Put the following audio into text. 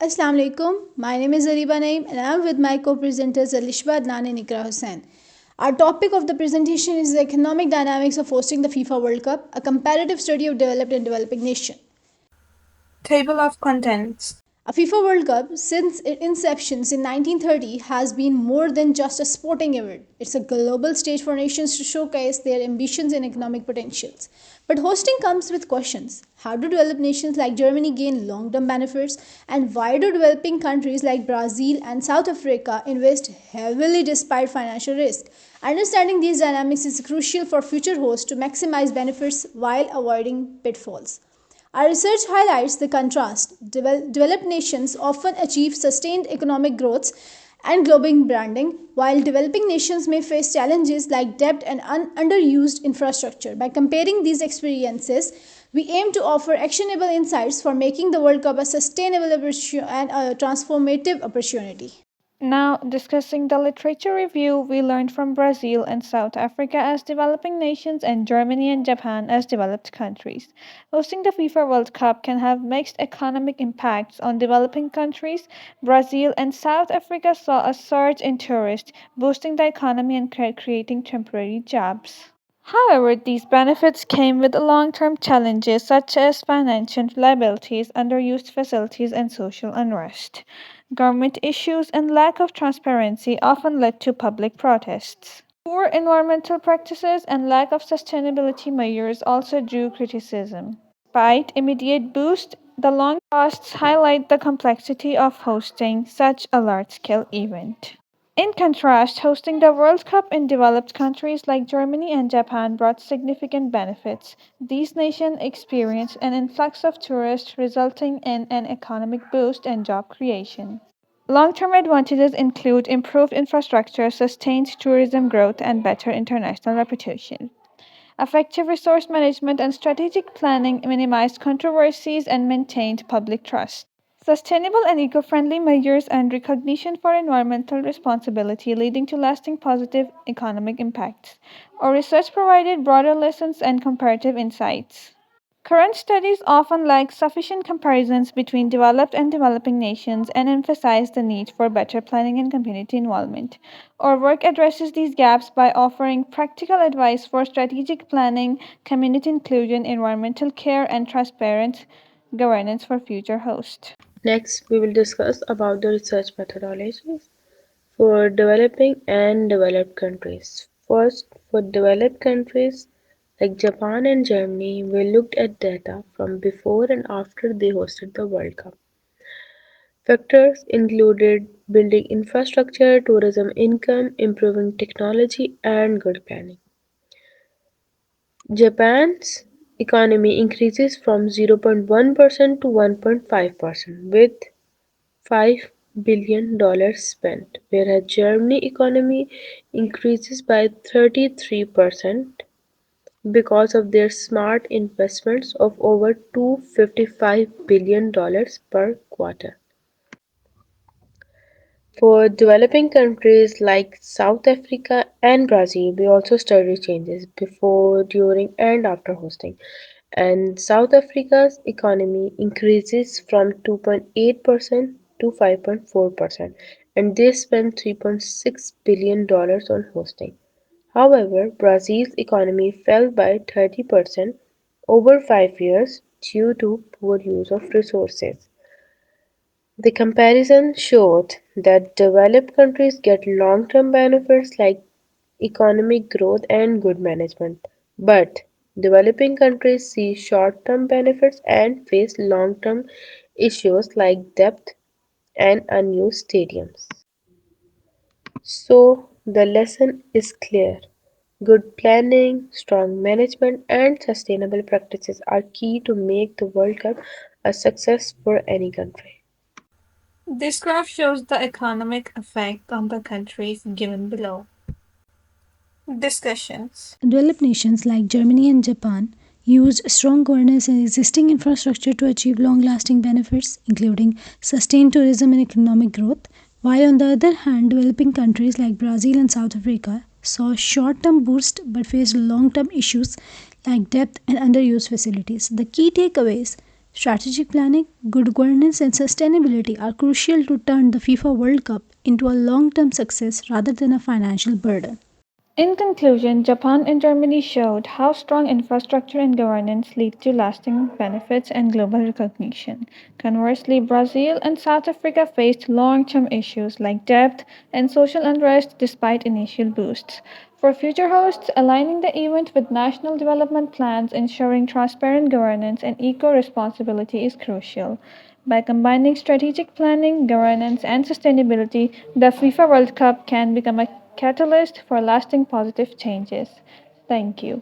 Assalamu alaikum. My name is Ariba Naim and I am with my co-presenters Alishba Adnan and Ikra Hussain. Our topic of the presentation is the economic dynamics of hosting the FIFA World Cup, a comparative study of developed and developing nations. Table of Contents. A FIFA World Cup, since its inception in 1930, has been more than just a sporting event. It's a global stage for nations to showcase their ambitions and economic potentials. But hosting comes with questions. How do developed nations like Germany gain long term benefits? And why do developing countries like Brazil and South Africa invest heavily despite financial risk? Understanding these dynamics is crucial for future hosts to maximize benefits while avoiding pitfalls. Our research highlights the contrast. Developed nations often achieve sustained economic growth and global branding, while developing nations may face challenges like debt and underused infrastructure. By comparing these experiences, we aim to offer actionable insights for making the World Cup a sustainable and a transformative opportunity. Now, discussing the literature review, we learned from Brazil and South Africa as developing nations and Germany and Japan as developed countries. Hosting the FIFA World Cup can have mixed economic impacts on developing countries. Brazil and South Africa saw a surge in tourists, boosting the economy and creating temporary jobs. However, these benefits came with long term challenges such as financial liabilities, underused facilities, and social unrest. Government issues and lack of transparency often led to public protests. Poor environmental practices and lack of sustainability measures also drew criticism. Despite immediate boost, the long costs highlight the complexity of hosting such a large scale event. In contrast, hosting the World Cup in developed countries like Germany and Japan brought significant benefits. These nations experienced an influx of tourists, resulting in an economic boost and job creation. Long term advantages include improved infrastructure, sustained tourism growth, and better international reputation. Effective resource management and strategic planning minimized controversies and maintained public trust. Sustainable and eco friendly measures and recognition for environmental responsibility, leading to lasting positive economic impacts. Our research provided broader lessons and comparative insights. Current studies often lack sufficient comparisons between developed and developing nations and emphasize the need for better planning and community involvement. Our work addresses these gaps by offering practical advice for strategic planning, community inclusion, environmental care, and transparent governance for future hosts. Next, we will discuss about the research methodologies for developing and developed countries. First, for developed countries like Japan and Germany, we looked at data from before and after they hosted the World Cup. Factors included building infrastructure, tourism income, improving technology, and good planning. Japan's economy increases from 0.1% to 1.5% with $5 billion spent, whereas Germany economy increases by 33% because of their smart investments of over $255 billion per quarter. For developing countries like South Africa and Brazil, we also study changes before, during, and after hosting. And South Africa's economy increases from 2.8% to 5.4%, and they spend $3.6 billion on hosting. However, Brazil's economy fell by 30% over 5 years due to poor use of resources. The comparison showed that developed countries get long term benefits like economic growth and good management, but developing countries see short term benefits and face long term issues like debt and unused stadiums. So, the lesson is clear. Good planning, strong management, and sustainable practices are key to make the World Cup a success for any country. This graph shows the economic effect on the countries given below. Discussions. Developed nations like Germany and Japan used strong governance and existing infrastructure to achieve long lasting benefits, including sustained tourism and economic growth, while on the other hand, developing countries like Brazil and South Africa saw a short term boost but faced long term issues like debt and underused facilities. The key takeaways: Strategic planning, good governance, and sustainability are crucial to turn the FIFA World Cup into a long term success rather than a financial burden. In conclusion, Japan and Germany showed how strong infrastructure and governance lead to lasting benefits and global recognition. Conversely, Brazil and South Africa faced long term issues like debt and social unrest despite initial boosts. For future hosts, aligning the event with national development plans, ensuring transparent governance, and eco responsibility is crucial. By combining strategic planning, governance, and sustainability, the FIFA World Cup can become a catalyst for lasting positive changes. Thank you.